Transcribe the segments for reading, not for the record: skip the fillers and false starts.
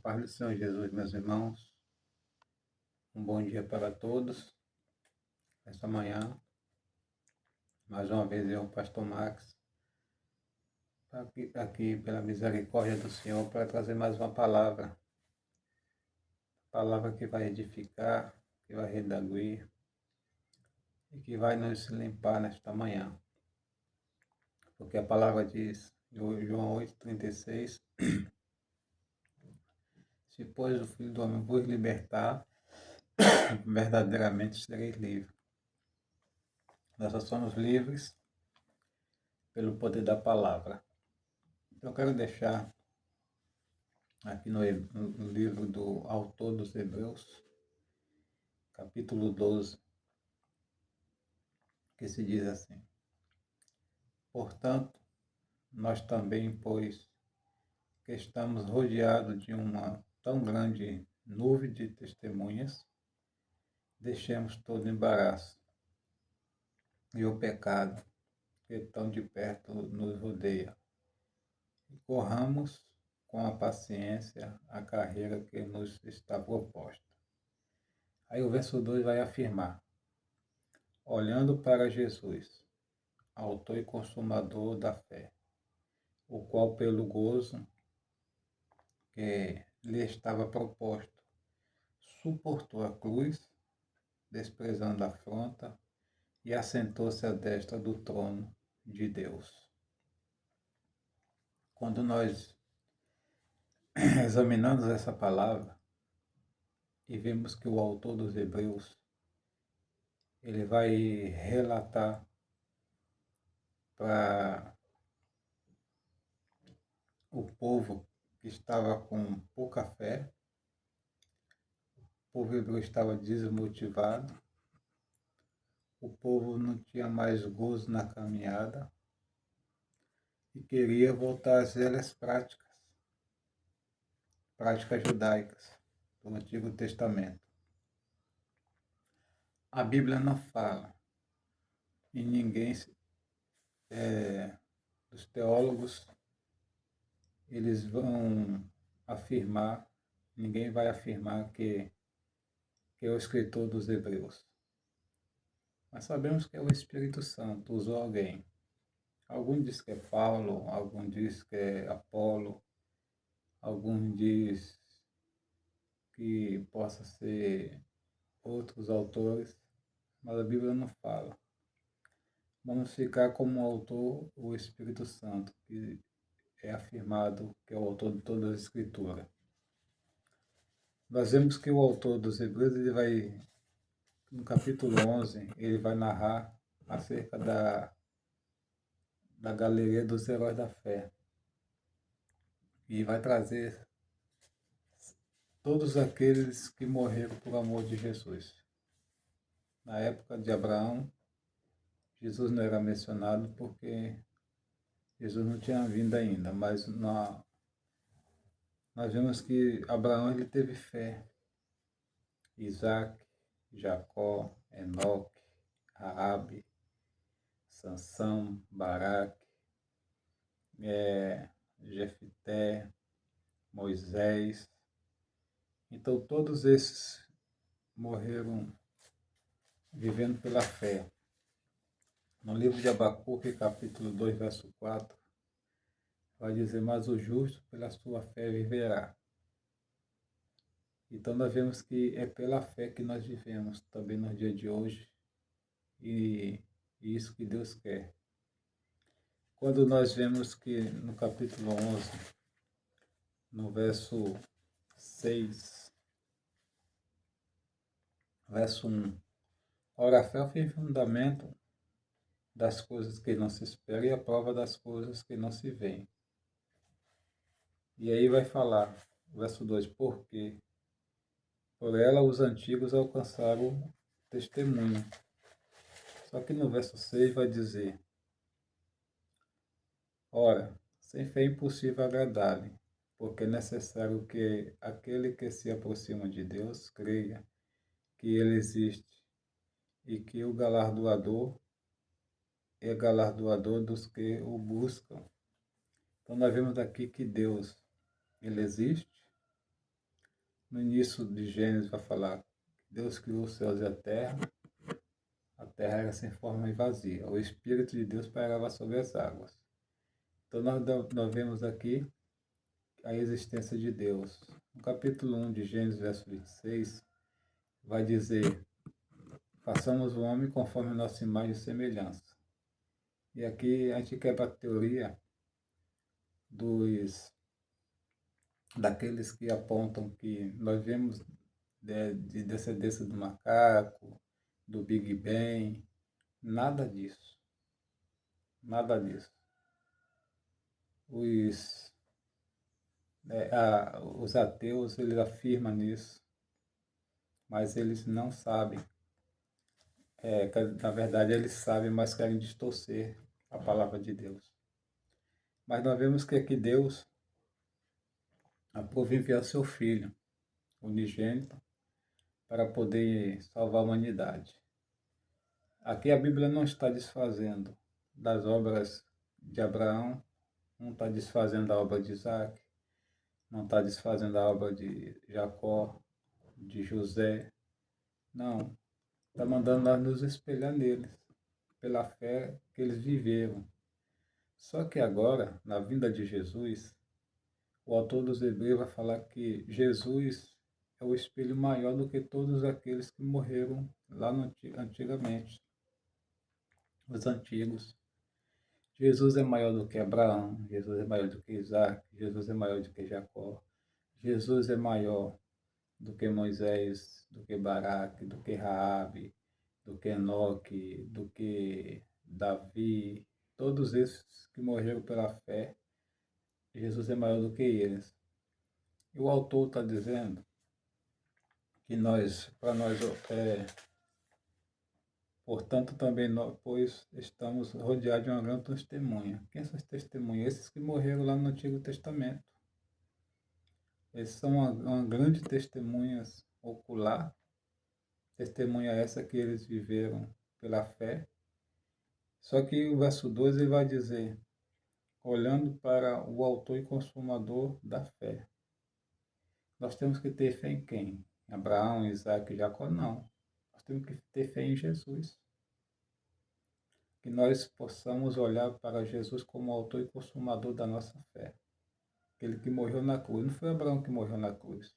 paz do Senhor Jesus, meus irmãos. Um bom dia para todos. Esta manhã, mais uma vez eu, Pastor Max, aqui pela misericórdia do Senhor, para trazer mais uma palavra. Palavra que vai edificar, que vai redarguir e que vai nos limpar nesta manhã. Porque a palavra diz, em João 8,36, se pois o Filho do Homem vos libertar, verdadeiramente sereis livres. Nós só somos livres pelo poder da palavra. Então, eu quero deixar aqui no livro do autor dos Hebreus, capítulo 12, que se diz assim: portanto, nós também, pois que estamos rodeados de uma tão grande nuvem de testemunhas, deixemos todo embaraço e o pecado que tão de perto nos rodeia, e corramos com a paciência a carreira que nos está proposta. Aí o verso 2 vai afirmar: olhando para Jesus, autor e consumador da fé, o qual pelo gozo que lhe estava proposto, suportou a cruz, desprezando a afronta, e assentou-se à destra do trono de Deus. Quando nós examinamos essa palavra e vemos que o autor dos Hebreus, ele vai relatar para o povo que estava com pouca fé, o povo hebreu estava desmotivado, o povo não tinha mais gozo na caminhada e queria voltar às velhas práticas judaicas do Antigo Testamento. A Bíblia não fala, e ninguém dos teólogos, eles vão afirmar, ninguém vai afirmar que é o escritor dos Hebreus. Mas sabemos que é o Espírito Santo, usou alguém. Algum diz que é Paulo, algum diz que é Apolo, algum diz que possa ser outros autores, mas a Bíblia não fala. Vamos ficar como autor o Espírito Santo, que é afirmado que é o autor de toda a Escritura. Nós vemos que o autor dos Hebreus, ele vai, no capítulo 11, ele vai narrar acerca da galeria dos heróis da fé. E vai trazer todos aqueles que morreram por amor de Jesus. Na época de Abraão, Jesus não era mencionado porque Jesus não tinha vindo ainda, mas nós vemos que Abraão ele teve fé. Isaac, Jacó, Enoque, Raabe, Sansão, Baraque, Jefité, Moisés. Então todos esses morreram vivendo pela fé. No livro de Abacuque, capítulo 2, verso 4, vai dizer: mas o justo pela sua fé viverá. Então nós vemos que é pela fé que nós vivemos também no dia de hoje, e isso que Deus quer. Quando nós vemos que no capítulo 11, no verso 6, verso 1, ora, a fé é o fundamento das coisas que não se espera e a prova das coisas que não se veem. E aí vai falar, verso 2, porque por ela os antigos alcançaram testemunho. Só que no verso 6 vai dizer: ora, sem fé é impossível agradar-lhe, porque é necessário que aquele que se aproxima de Deus creia que ele existe e que o galardoador é galardoador dos que o buscam. Então nós vemos aqui que Deus, ele existe no início de Gênesis vai falar que Deus criou os céus e a terra era sem forma e vazia. O Espírito de Deus pairava sobre as águas. Então nós vemos aqui a existência de Deus. No capítulo 1 de Gênesis, verso 26, vai dizer: façamos o homem conforme a nossa imagem e semelhança. E aqui a gente quebra a teoria daqueles que apontam que nós vemos de descendência do macaco, do Big Bang. Nada disso. Nada disso. Os ateus, eles afirmam nisso, mas eles não sabem. Na verdade, eles sabem, mas querem distorcer a palavra de Deus. Mas nós vemos que aqui Deus aprove enviar seu Filho, unigênito, para poder salvar a humanidade. Aqui a Bíblia não está desfazendo das obras de Abraão, não está desfazendo da obra de Isaac, não está desfazendo a obra de Jacó, de José. Não, está mandando nós nos espelhar neles, pela fé que eles viveram. Só que agora, na vinda de Jesus, o autor dos Hebreus vai falar que Jesus é o espelho maior do que todos aqueles que morreram lá antigamente, os antigos. Jesus é maior do que Abraão, Jesus é maior do que Isaac, Jesus é maior do que Jacó, Jesus é maior do que Moisés, do que Baraque, do que Raabe, do que Enoque, do que Davi, todos esses que morreram pela fé, Jesus é maior do que eles. E o autor está dizendo que para nós, portanto, também nós, pois estamos rodeados de uma grande testemunha. Quem são essas testemunhas? Esses que morreram lá no Antigo Testamento. Eles são uma grande testemunha ocular, testemunha essa que eles viveram pela fé. Só que o verso 2 ele vai dizer, olhando para o autor e consumador da fé. Nós temos que ter fé em quem? Abraão, Isaac e Jacó? Não. Nós temos que ter fé em Jesus. Que nós possamos olhar para Jesus como autor e consumador da nossa fé. Aquele que morreu na cruz. Não foi Abraão que morreu na cruz.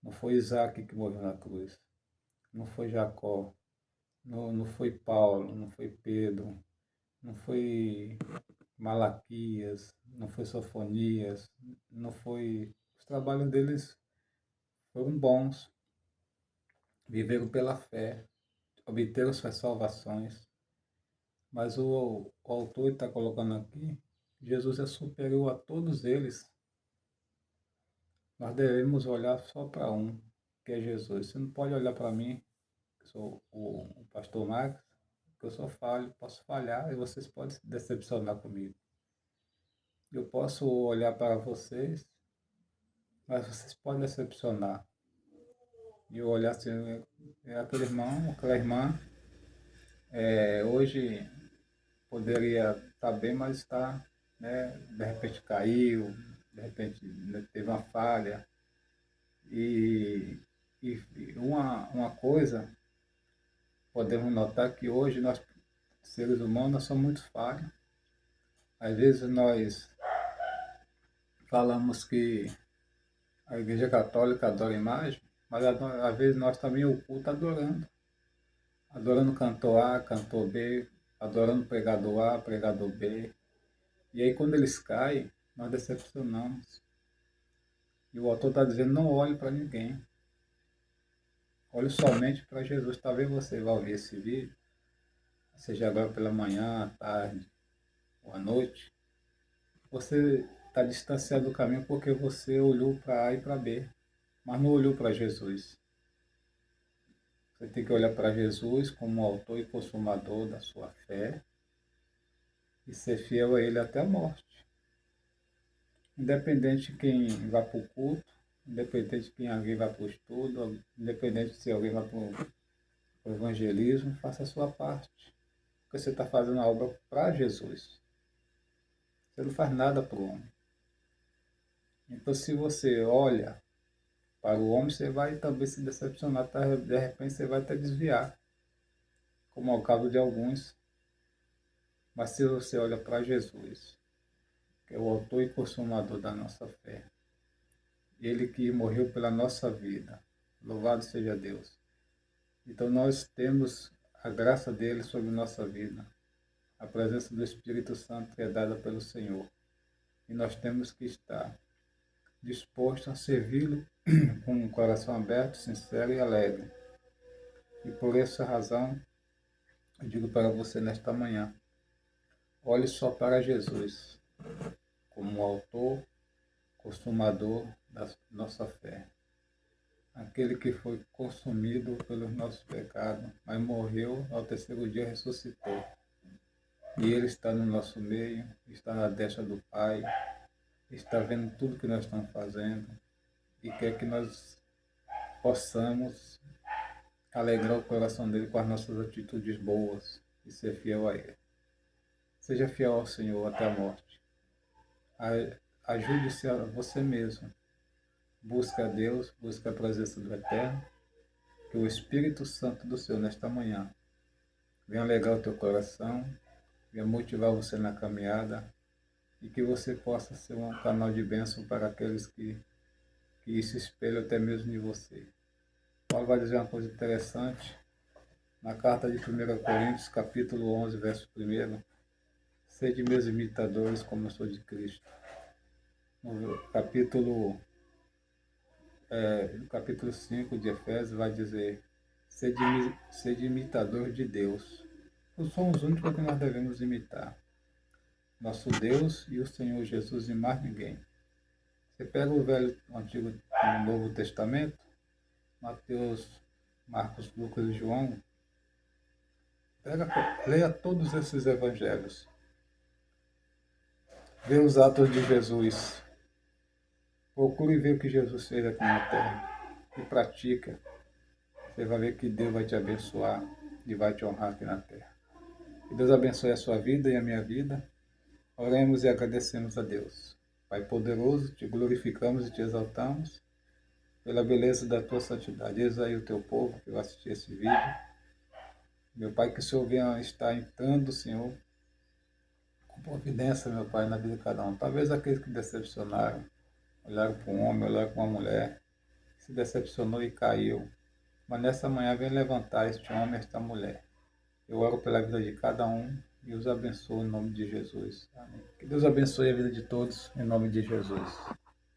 Não foi Isaac que morreu na cruz. Não foi Jacó. Não foi Paulo. Não foi Pedro. Não foi Malaquias. Não foi Sofonias. Não foi... Os trabalhos deles foram bons. Viveram pela fé. Obteram suas salvações. Mas o autor está colocando aqui, Jesus é superior a todos eles. Nós devemos olhar só para um, que é Jesus. Você não pode olhar para mim, que sou o pastor Marcos, que eu só falho, posso falhar e vocês podem se decepcionar comigo. Eu posso olhar para vocês, mas vocês podem decepcionar. E eu olhar assim, aquele irmão, aquela irmã, hoje poderia estar bem, mas está, né, de repente caiu, de repente, né, teve uma falha. E uma coisa, podemos notar que hoje nós, seres humanos, nós somos muito falhos. Às vezes nós falamos que a Igreja Católica adora imagem, mas às vezes nós também o culto adorando. Adorando cantor A, cantor B, adorando pregador A, pregador B. E aí quando eles caem, nós decepcionamos. E o autor está dizendo, não olhe para ninguém. Olhe somente para Jesus. Talvez você vá ouvir esse vídeo, seja agora pela manhã, à tarde ou à noite. Você está distanciado do caminho porque você olhou para A e para B, mas não olhou para Jesus. Você tem que olhar para Jesus como autor e consumador da sua fé e ser fiel a Ele até a morte. Independente de quem vai para o culto, independente de quem alguém vai para o estudo, independente se alguém vai para o evangelismo, faça a sua parte. Porque você está fazendo a obra para Jesus. Você não faz nada para o homem. Então, se você olha Para o homem você vai também se decepcionar, tá? De repente você vai até desviar, como é o caso de alguns. Mas se você olha para Jesus, que é o autor e consumador da nossa fé, ele que morreu pela nossa vida, louvado seja Deus. Então nós temos a graça dele sobre nossa vida, a presença do Espírito Santo que é dada pelo Senhor. E nós temos que estar dispostos a servi-lo com um coração aberto, sincero e alegre. E por essa razão, eu digo para você nesta manhã, olhe só para Jesus, como o autor, consumador da nossa fé. Aquele que foi consumido pelos nossos pecados, mas morreu, ao terceiro dia ressuscitou. E Ele está no nosso meio, está na destra do Pai, está vendo tudo que nós estamos fazendo e quer que nós possamos alegrar o coração dele com as nossas atitudes boas e ser fiel a Ele. Seja fiel ao Senhor até a morte. Ajude-se a você mesmo. Busque a Deus, busque a presença do Eterno, que o Espírito Santo do Senhor nesta manhã venha alegrar o teu coração, venha motivar você na caminhada e que você possa ser um canal de bênção para aqueles que se espelham até mesmo em você. Paulo vai dizer uma coisa interessante na carta de 1 Coríntios, capítulo 11, verso 1. Sede meus imitadores como eu sou de Cristo. No capítulo 5 de Efésios vai dizer, sede imitador de Deus. Somos os únicos que nós devemos imitar. Nosso Deus e o Senhor Jesus e mais ninguém. Você pega o Antigo e o Novo Testamento, Mateus, Marcos, Lucas e João, leia todos esses evangelhos. Vê os atos de Jesus. Procure ver o que Jesus fez aqui na terra. E pratica. Você vai ver que Deus vai te abençoar e vai te honrar aqui na terra. Que Deus abençoe a sua vida e a minha vida. Oremos e agradecemos a Deus. Pai poderoso, te glorificamos e te exaltamos pela beleza da tua santidade. Eis aí o teu povo que vai assistir esse vídeo. Meu Pai, que o Senhor venha estar entrando, Senhor, com providência, meu Pai, na vida de cada um. Talvez aqueles que decepcionaram, olharam para um homem, olharam para uma mulher, se decepcionou e caiu. Mas nessa manhã vem levantar este homem, esta mulher. Eu oro pela vida de cada um e os abençoo em nome de Jesus. Amém. Que Deus abençoe a vida de todos em nome de Jesus.